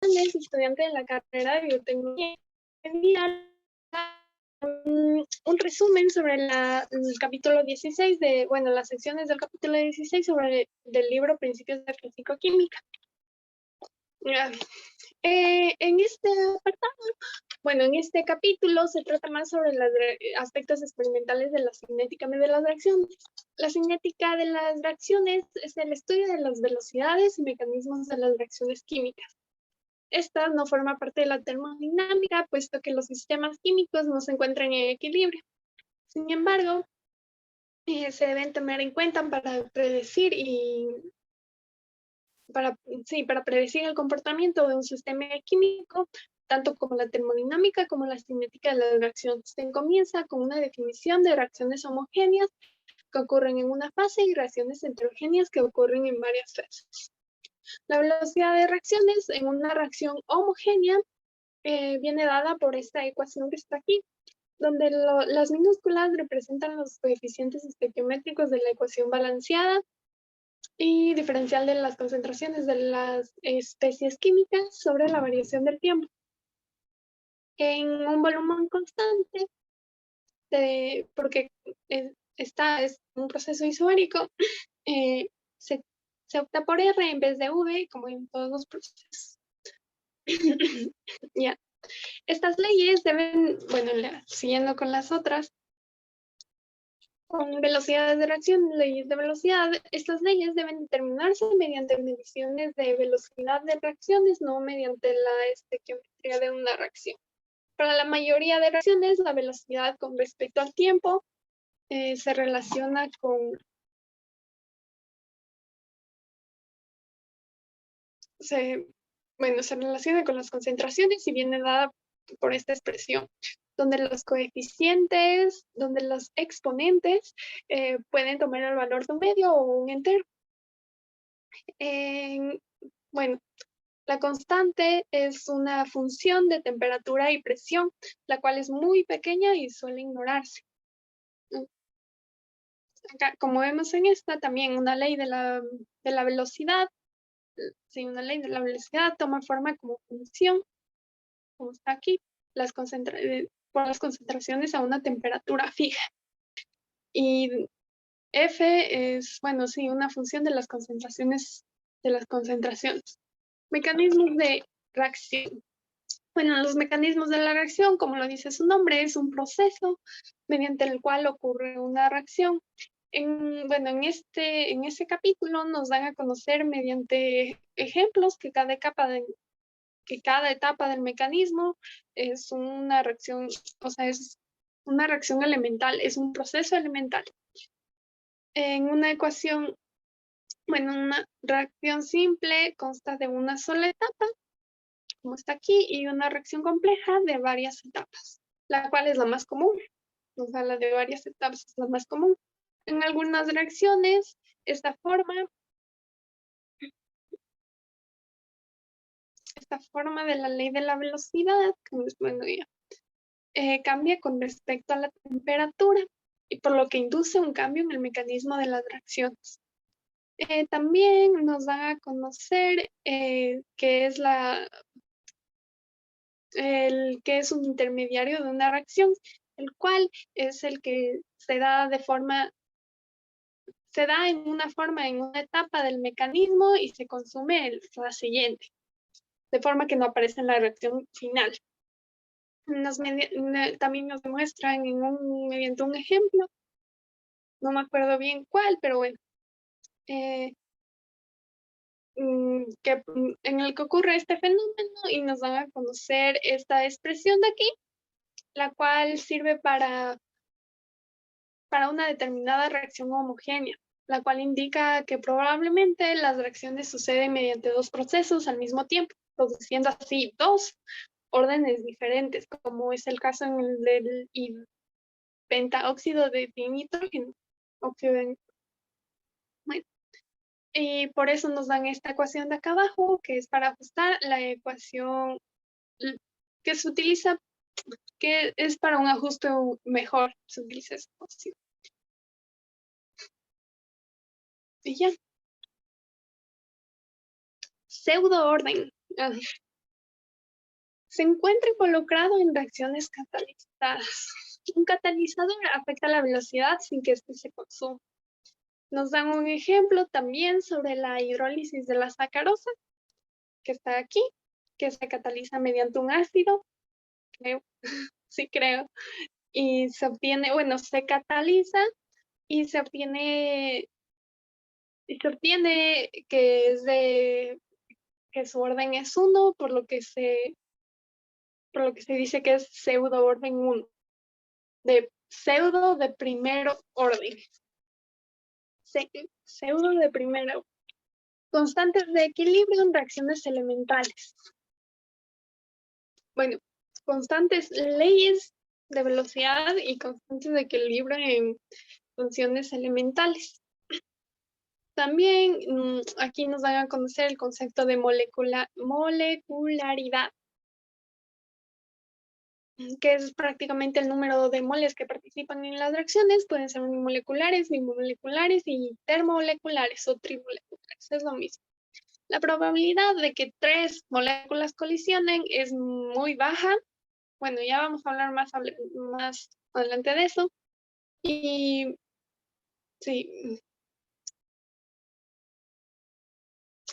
estudiante de la carrera de biotecnología. Un resumen sobre el capítulo 16 las secciones del capítulo 16 del libro Principios de la Físico-Química. En este apartado, en este capítulo se trata más sobre los aspectos experimentales de la cinética de las reacciones. La cinética de las reacciones es el estudio de las velocidades y mecanismos de las reacciones químicas. Esta no forma parte de la termodinámica, puesto que los sistemas químicos no se encuentran en equilibrio. Sin embargo, se deben tener en cuenta para predecir para predecir el comportamiento de un sistema químico, tanto como la termodinámica como la cinética de las reacciones. Se comienza con una definición de reacciones homogéneas que ocurren en una fase y reacciones heterogéneas que ocurren en varias fases. La velocidad de reacciones en una reacción homogénea viene dada por esta ecuación que está aquí, donde las minúsculas representan los coeficientes estequiométricos de la ecuación balanceada y diferencial de las concentraciones de las especies químicas sobre la variación del tiempo. En un volumen constante, porque es un proceso isobárico, se opta por R en vez de V, como en todos los procesos. Ya. Estas leyes deben, siguiendo con las otras, con velocidades de reacción, leyes de velocidad, estas leyes deben determinarse mediante mediciones de velocidad de reacciones, no mediante la estequiometría de una reacción. Para la mayoría de reacciones, la velocidad con respecto al tiempo se relaciona se relaciona con las concentraciones y viene dada por esta expresión, donde los coeficientes, donde los exponentes pueden tomar el valor de un medio o un entero. La constante es una función de temperatura y presión, la cual es muy pequeña y suele ignorarse. Acá, como vemos en esta, también una ley de la velocidad, una ley de la velocidad toma forma como función, como está aquí, por las concentraciones a una temperatura fija. Y F es, una función de las concentraciones. Mecanismos de reacción. Los mecanismos de la reacción, como lo dice su nombre, es un proceso mediante el cual ocurre una reacción. En este capítulo nos dan a conocer mediante ejemplos que cada etapa del mecanismo es una reacción, es una reacción elemental, es un proceso elemental. En una ecuación, una reacción simple consta de una sola etapa, como está aquí, y una reacción compleja de varias etapas, la cual es la más común. La de varias etapas es la más común. En algunas reacciones, esta forma de la ley de la velocidad, cambia con respecto a la temperatura, y por lo que induce un cambio en el mecanismo de las reacciones. También nos dan a conocer qué es un intermediario de una reacción, el cual es el que se da en una etapa del mecanismo y se consume la siguiente, de forma que no aparece en la reacción final. También nos demuestran mediante un ejemplo, no me acuerdo bien cuál, pero bueno, en el que ocurre este fenómeno y nos dan a conocer esta expresión de aquí, la cual sirve para una determinada reacción homogénea, la cual indica que probablemente las reacciones suceden mediante dos procesos al mismo tiempo, produciendo así dos órdenes diferentes, como es el caso en el del pentaóxido de nitrógeno, óxido de nitrógeno. Bueno, y por eso nos dan esta ecuación de acá abajo, que es para ajustar la ecuación que se utiliza, que es para un ajuste mejor, se utiliza esa ecuación. Y ya. Pseudo orden. se encuentra involucrado en reacciones catalizadas. Un catalizador afecta la velocidad sin que éste se consuma. Nos dan un ejemplo también sobre la hidrólisis de la sacarosa, que está aquí, que se cataliza mediante un ácido, creo, sí creo, y se obtiene, bueno, se cataliza y se obtiene que su orden es 1, por lo que se dice que es pseudo orden 1, de pseudo de primer orden. Pseudo de primero. Constantes de equilibrio en reacciones elementales. Bueno, constantes leyes de velocidad y constantes de equilibrio en funciones elementales. También aquí nos dan a conocer el concepto de molecularidad, que es prácticamente el número de moles que participan en las reacciones. Pueden ser unimoleculares, bimoleculares y termomoleculares o trimoleculares, es lo mismo. La probabilidad de que 3 moléculas colisionen es muy baja. Bueno, ya vamos a hablar más adelante de eso. Y sí,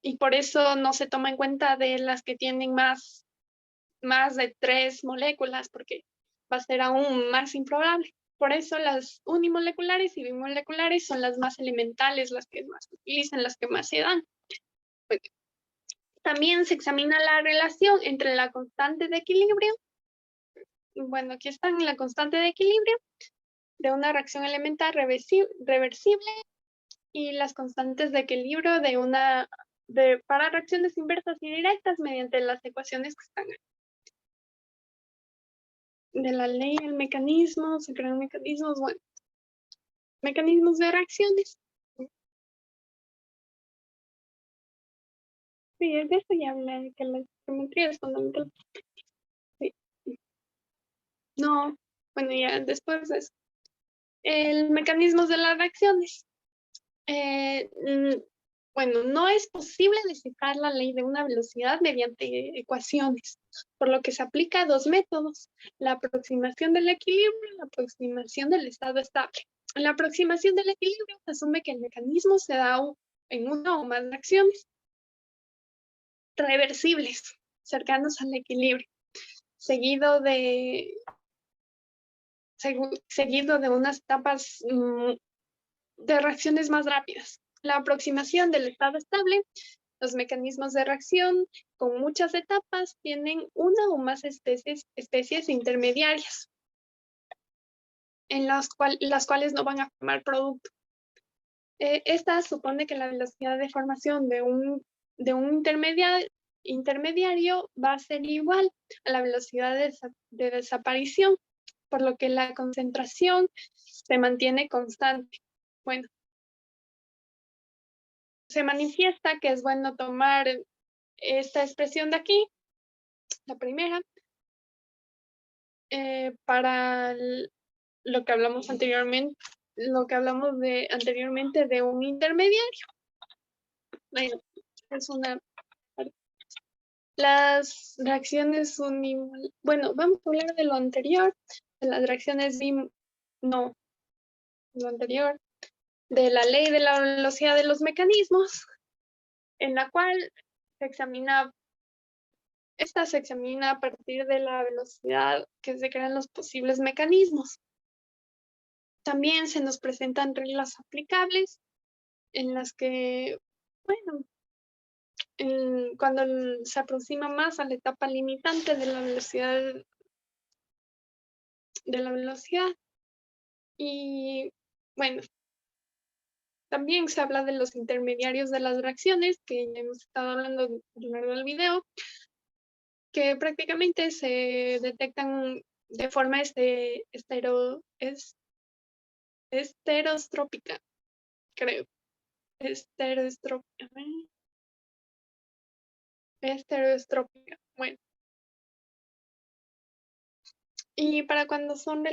y por eso no se toma en cuenta de las que tienen más de 3 moléculas, porque va a ser aún más improbable. Por eso las unimoleculares y bimoleculares son las más elementales, las que más se utilizan, las que más se dan. También se examina la relación entre la constante de equilibrio. Bueno, aquí están la constante de equilibrio de una reacción elemental reversible y las constantes de equilibrio para reacciones inversas y directas mediante las ecuaciones que están de la ley, el mecanismo, se crean mecanismos, bueno, mecanismos de reacciones. Sí, de eso ya hablé, que la geometría es fundamental. Sí. No, bueno, ya después de eso. El mecanismo de las reacciones. Bueno, no es posible descifrar la ley de una velocidad mediante ecuaciones, por lo que se aplica a 2 métodos: la aproximación del equilibrio y la aproximación del estado estable. En la aproximación del equilibrio se asume que el mecanismo se da en una o más reacciones reversibles, cercanos al equilibrio, seguido de unas etapas de reacciones más rápidas. La aproximación del estado estable. Los mecanismos de reacción con muchas etapas tienen una o más especies intermediarias, en las cuales no van a formar producto. Esta supone que la velocidad de formación de un intermediario va a ser igual a la velocidad de desaparición, por lo que la concentración se mantiene constante. Bueno, se manifiesta que es bueno tomar esta expresión de aquí, la primera, para lo que hablamos anteriormente, de un intermediario. Bueno, es una. Las reacciones bueno, vamos a hablar de lo anterior, de las reacciones no, lo anterior, de la ley de la velocidad de los mecanismos, en la cual esta se examina a partir de la velocidad que se crean los posibles mecanismos. También se nos presentan reglas aplicables en las que, bueno, cuando se aproxima más a la etapa limitante de la velocidad, y bueno, también se habla de los intermediarios de las reacciones, que ya hemos estado hablando a lo largo del video, que prácticamente se detectan de forma estereostrópica, creo. Estereostrópica. Bueno. Y para cuando son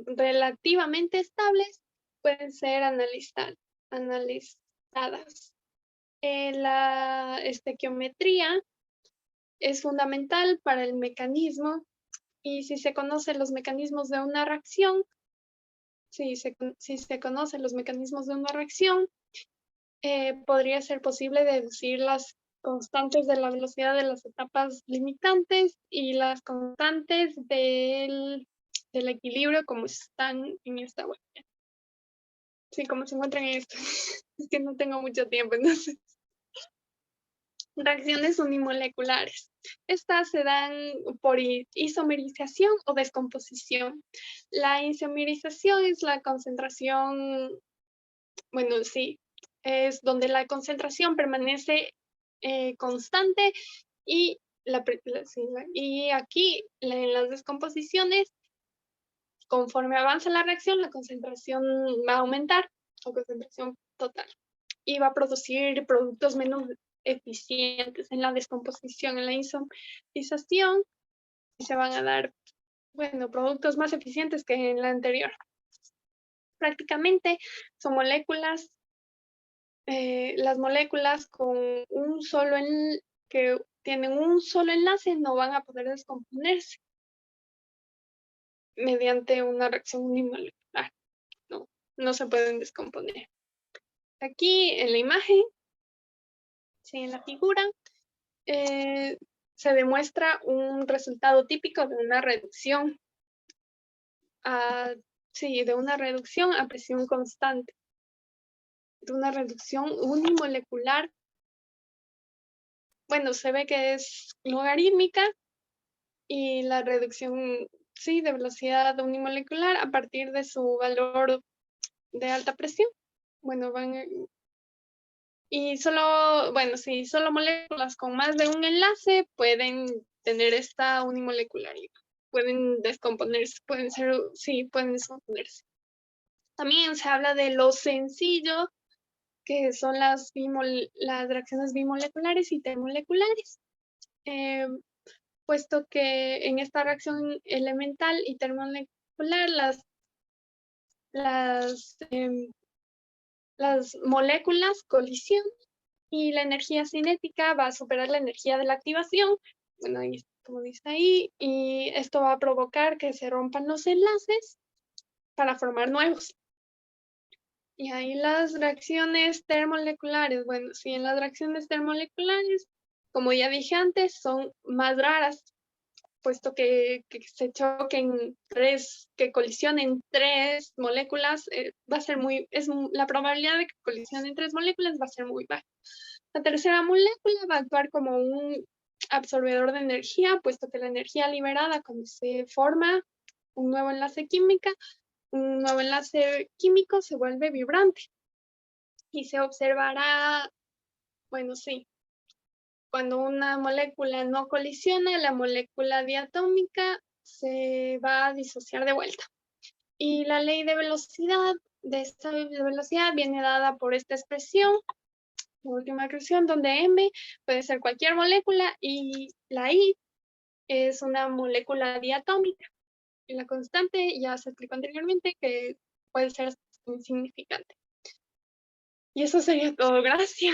relativamente estables, pueden ser analizadas. La estequiometría es fundamental para el mecanismo, y si se conocen los mecanismos de una reacción, si se conocen los mecanismos de una reacción, podría ser posible deducir las constantes de la velocidad de las etapas limitantes y las constantes del equilibrio como están en esta web. Sí, como se encuentran en esto. Es que no tengo mucho tiempo, entonces. Reacciones unimoleculares. Estas se dan por isomerización o descomposición. La isomerización es la concentración, bueno, sí, es donde la concentración permanece constante y, y aquí en las descomposiciones, conforme avanza la reacción, la concentración va a aumentar, o concentración total, y va a producir productos menos eficientes en la descomposición. En la isomerización se van a dar, bueno, productos más eficientes que en la anterior. Prácticamente son moléculas, las moléculas con un solo que tienen un solo enlace no van a poder descomponerse mediante una reacción unimolecular. No, no se pueden descomponer. Aquí en la imagen, sí, en la figura, se demuestra un resultado típico de una reducción de una reducción a presión constante, de una reducción unimolecular. Bueno, se ve que es logarítmica y la reducción, sí, de velocidad unimolecular a partir de su valor de alta presión. Bueno, y solo, bueno, sí, solo moléculas con más de un enlace pueden tener esta unimolecularidad. Pueden descomponerse, pueden descomponerse. También se habla de lo sencillo, que son las reacciones bimoleculares y termoleculares, puesto que en esta reacción elemental y termolecular las moléculas colisionan y la energía cinética va a superar la energía de la activación, bueno, ahí, como dice ahí, y esto va a provocar que se rompan los enlaces para formar nuevos. Y ahí las reacciones termoleculares, bueno, sí, en las reacciones termoleculares, como ya dije antes, son más raras, puesto que se choquen que colisionen tres moléculas, va a ser la probabilidad de que colisionen tres moléculas va a ser muy baja. La tercera molécula va a actuar como un absorbedor de energía, puesto que la energía liberada cuando se forma un nuevo enlace químico se vuelve vibrante y se observará, bueno, sí, cuando una molécula no colisiona, la molécula diatómica se va a disociar de vuelta. Y la ley de velocidad, de esta velocidad viene dada por esta expresión, la última expresión, donde M puede ser cualquier molécula y la I es una molécula diatómica. Y la constante ya se explicó anteriormente que puede ser insignificante. Y eso sería todo. Gracias.